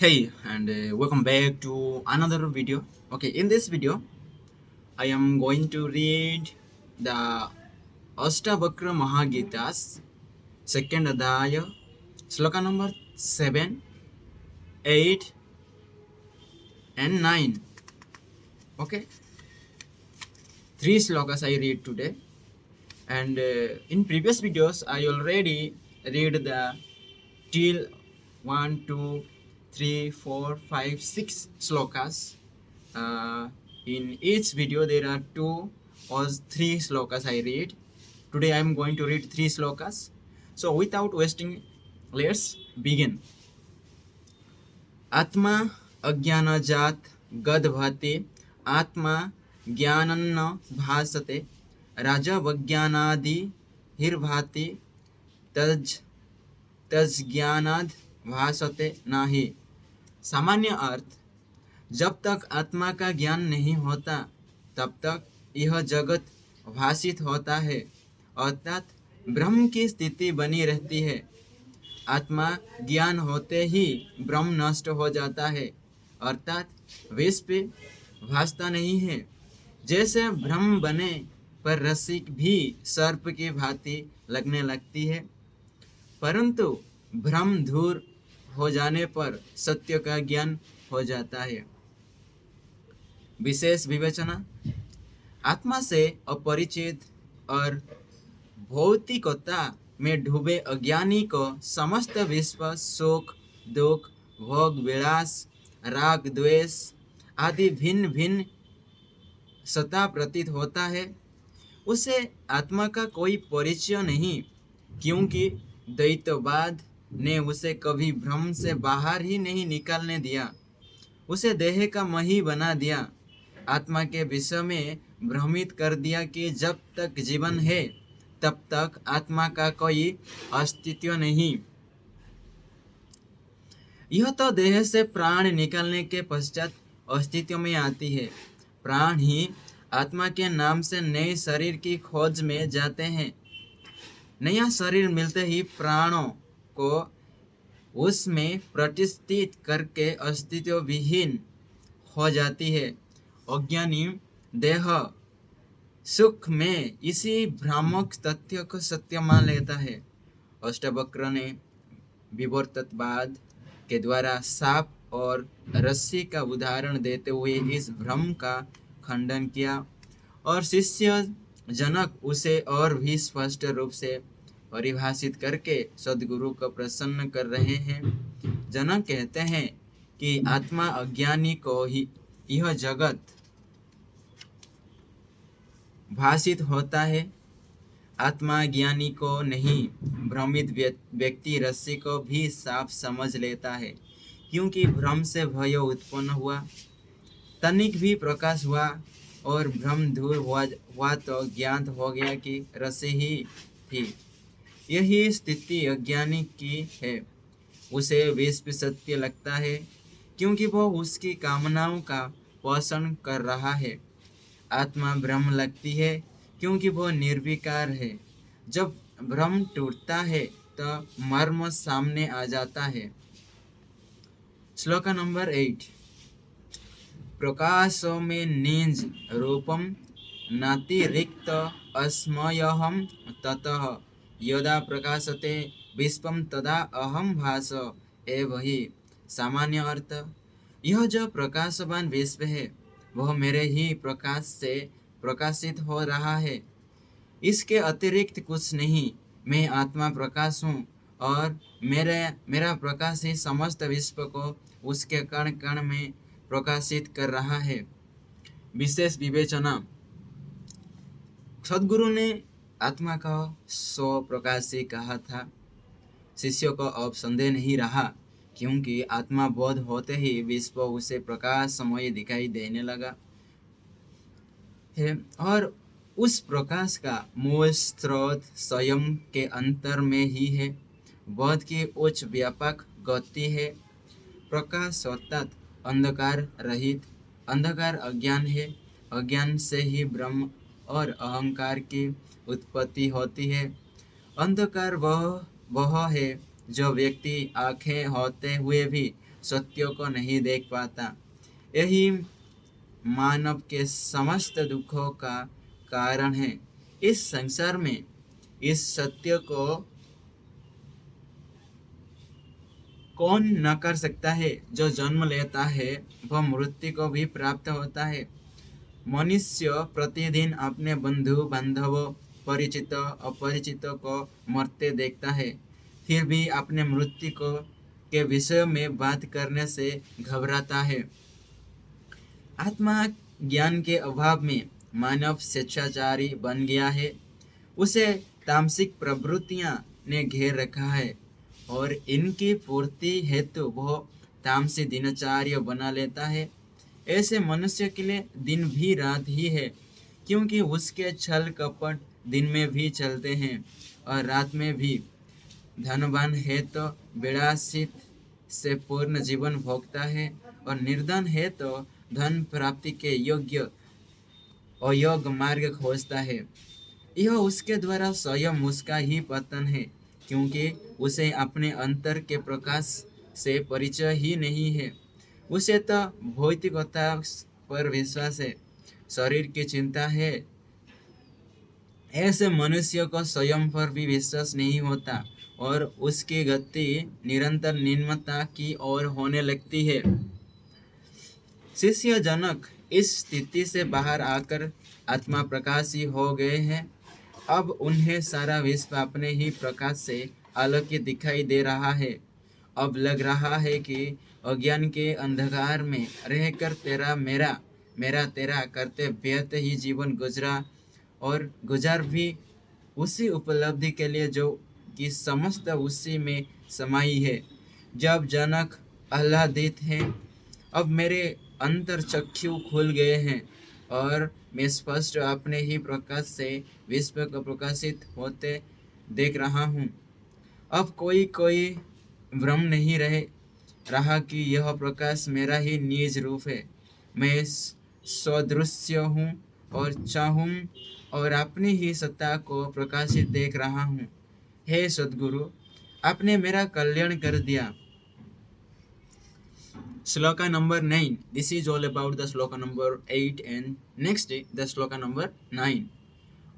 Hey, and welcome back to another video. Okay, in this video, I am going to read the Ashtavakra Mahagita's second Adhyaya, sloka number 7, 8, and 9. Okay, three slokas I read today. And in previous videos, I already read the till 1, 2, 3, 4, 5, 6 slokas. Uh, in each video, there are 2 or 3 slokas I read. Today, I am going to read 3 slokas. So, without wasting, let's begin. आत्मा अज्ञानजात गदभते आत्मा ज्ञानन्न भासते राजवज्ञानादि हिर्भाति तज तज्ज्ञानाद भासते नाही। सामान्य अर्थ, जब तक आत्मा का ज्ञान नहीं होता तब तक यह जगत भासित होता है, अर्थात ब्रह्म की स्थिति बनी रहती है। आत्मा ज्ञान होते ही ब्रह्म नष्ट हो जाता है, अर्थात विश्व भासता नहीं है। जैसे ब्रह्म बने पर रस्सी भी सर्प की भांति लगने लगती है, परंतु भ्रम दूर हो जाने पर सत्य का ज्ञान हो जाता है। विशेष विवेचना, आत्मा से अपरिचित और भौतिकता में डूबे अज्ञानी को समस्त विश्व सुख दुख भोग विलास राग द्वेष आदि भिन्न भिन्न सत्ता प्रतीत होता है। उसे आत्मा का कोई परिचय नहीं, क्योंकि द्वैतवाद ने उसे कभी भ्रम से बाहर ही नहीं निकालने दिया, उसे देह का मही बना दिया, आत्मा के विषय में भ्रमित कर दिया कि जब तक जीवन है तब तक आत्मा का कोई अस्तित्व नहीं। यह तो देह से प्राण निकलने के पश्चात अस्तित्व में आती है। प्राण ही आत्मा के नाम से नए शरीर की खोज में जाते हैं। नया शरीर मिलते ही प्राणों को उसमें प्रतिष्ठित करके अस्तित्व विहीन हो जाती है। अज्ञानी देह सुख में इसी भ्रामक तथ्य को सत्य मान लेता है। अष्टावक्र ने विवर्तवाद के द्वारा सांप और रस्सी का उदाहरण देते हुए इस भ्रम का खंडन किया, और शिष्य जनक उसे और भी स्पष्ट रूप से परिभाषित करके सद्गुरु को प्रसन्न कर रहे हैं। जनक कहते हैं कि आत्मा अज्ञानी को ही यह जगत भाषित होता है, आत्मा ज्ञानी को नहीं। भ्रमित व्यक्ति रस्सी को भी साफ समझ लेता है, क्योंकि भ्रम से भय उत्पन्न हुआ, तनिक भी प्रकाश हुआ और भ्रम दूर हुआ तो ज्ञात हो गया कि रस्सी ही थी। यही स्थिति अज्ञानी की है। उसे विश्व सत्य लगता है, क्योंकि वह उसकी कामनाओं का पोषण कर रहा है। आत्मा ब्रह्म लगती है, क्योंकि वह निर्विकार है। जब भ्रम टूटता है तो मर्म सामने आ जाता है। श्लोक नंबर 8। प्रकाशो में निज रूपम नातिरिक्त अस्मयहम ततः यदा प्रकाशते विश्वम तदा अहम भास एव ही। सामान्य अर्थ, यह जो प्रकाशवान विश्व है वह मेरे ही प्रकाश से प्रकाशित हो रहा है, इसके अतिरिक्त कुछ नहीं। मैं आत्मा प्रकाश हूँ और मेरा प्रकाश ही समस्त विश्व को उसके कण कण में प्रकाशित कर रहा है। विशेष विवेचना, सद्गुरु ने आत्मा का स्व प्रकाशी कहा था। शिष्यों को अब संदेह नहीं रहा, क्योंकि आत्मा बोध होते ही विश्व उसे प्रकाश समय दिखाई देने लगा है, और उस प्रकाश का मूल स्रोत स्वयं के अंतर में ही है। बोध की उच्च व्यापक गति है। प्रकाश अर्थात अंधकार रहित, अंधकार अज्ञान है, अज्ञान से ही ब्रह्म और अहंकार की उत्पत्ति होती है। अंधकार वह है जो व्यक्ति आंखें होते हुए भी सत्य को नहीं देख पाता, यही मानव के समस्त दुखों का कारण है। इस संसार में इस सत्य को कौन न कर सकता है? जो जन्म लेता है वह मृत्यु को भी प्राप्त होता है। मनुष्य प्रतिदिन अपने बंधु बांधवों, परिचित अपरिचित को मरते देखता है, फिर भी अपने मृत्यु को के विषय में बात करने से घबराता है। आत्मा ज्ञान के अभाव में मानव स्वेच्छाचारी बन गया है। उसे तामसिक प्रवृत्तियां ने घेर रखा है और इनकी पूर्ति हेतु वह तामसी दिनचर्या बना लेता है। ऐसे मनुष्य के लिए दिन भी रात ही है, क्योंकि उसके छल कपट दिन में भी चलते हैं और रात में भी। धनवान है तो विलासित से पूर्ण जीवन भोगता है और निर्धन है तो धन प्राप्ति के योग्य अयोग मार्ग खोजता है। यह उसके द्वारा स्वयं उसका ही पतन है, क्योंकि उसे अपने अंतर के प्रकाश से परिचय ही नहीं है। उसे तो भौतिकता पर विश्वास है, शरीर की चिंता है। ऐसे मनुष्य को स्वयं पर भी विश्वास नहीं होता और उसकी गति निरंतर निम्नता की ओर होने लगती है। शिष्य जनक इस स्थिति से बाहर आकर आत्मा प्रकाशी हो गए हैं। अब उन्हें सारा विश्व अपने ही प्रकाश से आलोकित दिखाई दे रहा है। अब लग रहा है कि अज्ञान के अंधकार में रहकर तेरा मेरा मेरा तेरा करते व्यर्थ ही जीवन गुजरा और गुजार भी उसी उपलब्धि के लिए जो कि समस्त उसी में समाई है। जब जनक आह्लादित हैं, अब मेरे अंतर चक्षु खुल गए हैं और मैं स्पष्ट अपने ही प्रकाश से विश्व को प्रकाशित होते देख रहा हूँ। अब कोई भ्रम नहीं रहा कि यह प्रकाश मेरा ही निज रूप है। मैं सदृश्य हूँ और चाहूँ और अपनी ही सत्ता को प्रकाशित देख रहा हूँ। हे सद्गुरु, आपने मेरा कल्याण कर दिया। Shloka number 9. This is all about the shloka number 8 and next the shloka number 9.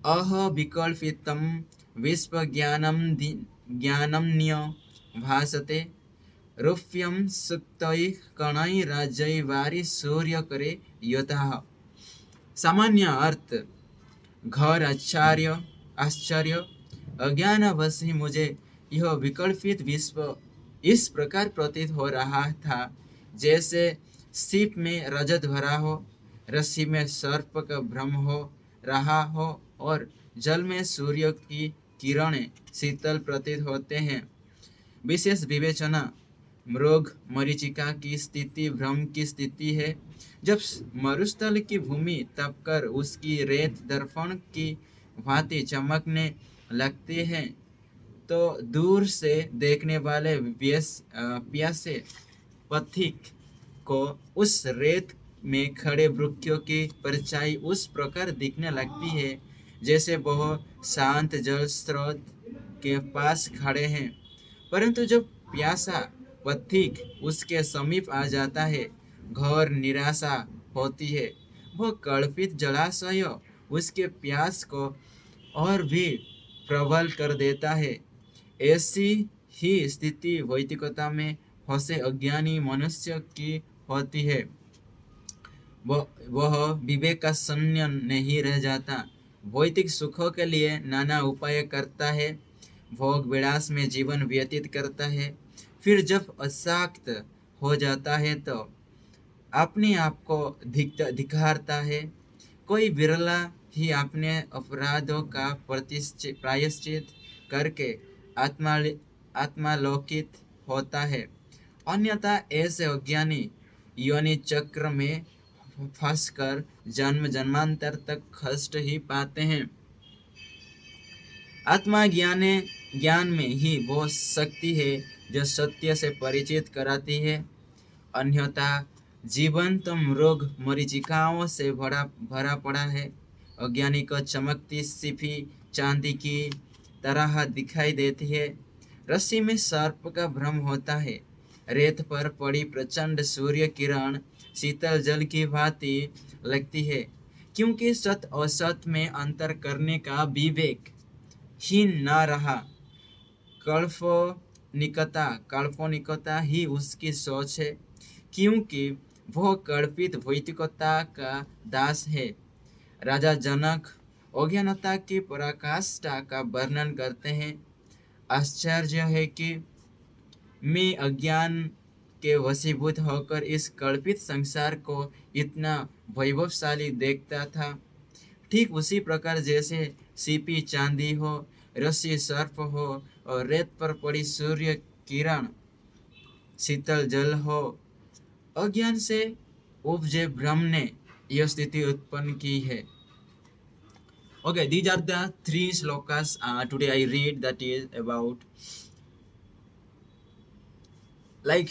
Aha vikalpitam विश्वज्ञानम्न्य भासते रूप्यं सुक्तैः कणैः राज्यैः वारि सूर्यकरे यतः। सामान्य अर्थ: घर आश्चर्य अज्ञानवश ही मुझे यह विकल्पित विश्व इस प्रकार प्रतीत हो रहा था जैसे सीप में रजत भरा हो, रस्सी में सर्प का भ्रम हो रहा हो और जल में सूर्य की किरणें शीतल प्रतीत होते हैं। विशेष विवेचना: मृग मरीचिका की स्थिति भ्रम की स्थिति है। जब मरुस्थल की भूमि तपकर उसकी रेत दर्पण की भांति चमकने लगती है तो दूर से देखने वाले प्यासे पथिक को उस रेत में खड़े वृक्षों की परछाई उस प्रकार दिखने लगती है जैसे वह शांत जल स्रोत के पास खड़े हैं। परंतु जब प्यासा पथिक उसके समीप आ जाता है, घोर निराशा होती है। वह कल्पित जलाशय उसके प्यास को और भी प्रबल कर देता है। ऐसी ही स्थिति वैदिकता में फंसे अज्ञानी मनुष्य की होती है। वह विवेक का शून्य नहीं रह जाता, भौतिक सुखों के लिए नाना उपाय करता है, भोग विलास में जीवन व्यतीत करता है। फिर जब अशक्त हो जाता है तो अपने आप को धिक्कारता है। कोई विरला ही अपने अपराधों का प्रायश्चित करके आत्मालोकित होता है, अन्यथा ऐसे अज्ञानी योनि चक्र में फंसकर जन्म जन्मांतर तक कष्ट ही पाते हैं। आत्मा ज्ञान में ही वो शक्ति है जो सत्य से परिचित कराती है, अन्यथा जीवन तो मृग मरीचिकाओं से भरा पड़ा है। अज्ञानी को चमकती सिफी चांदी की तरह दिखाई देती है। रस्सी में सर्प का भ्रम होता है। रेत पर पड़ी प्रचंड सूर्य किरण शीतल जल की भांति लगती है, क्योंकि सत और सत में अंतर करने का विवेक ही न रहा। काल्पनिकता ही उसकी सोच है, क्योंकि वह कल्पित भौतिकता का दास है। राजा जनक अज्ञानता की पराकाष्ठा का वर्णन करते हैं। आश्चर्य है कि मैं अज्ञान के वशीभूत होकर इस कल्पित संसार को इतना वैभवशाली देखता था। ठीक उसी प्रकार जैसे सीपी चांदी हो, रस्सी सर्प हो और रेत पर पड़ी सूर्य किरण शीतल जल हो, अज्ञान से उपजे भ्रम ने यह स्थिति उत्पन्न की है। Okay, these are the three shlokas today I read, that is about like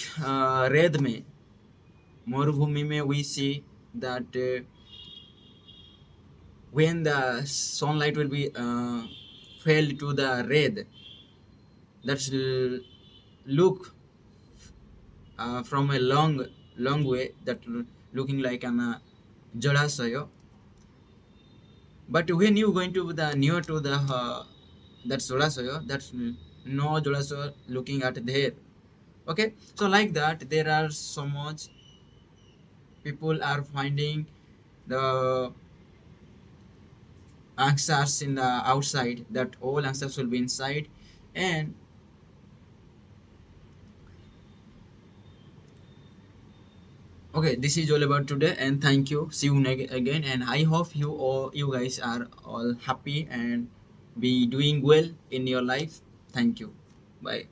रेद में, मरुभूमि में we see that when the sunlight will be fell to the red, that look from a long way, that looking like an jalasaya. But when you going to the near to the that jalasaya, that's no jalasaya looking at there. Okay, so like that there are so much people are finding the answers in the outside, that all answers will be inside. And okay, this is all about today, and thank you, see you again, and I hope you guys are all happy and be doing well in your life. Thank you, bye.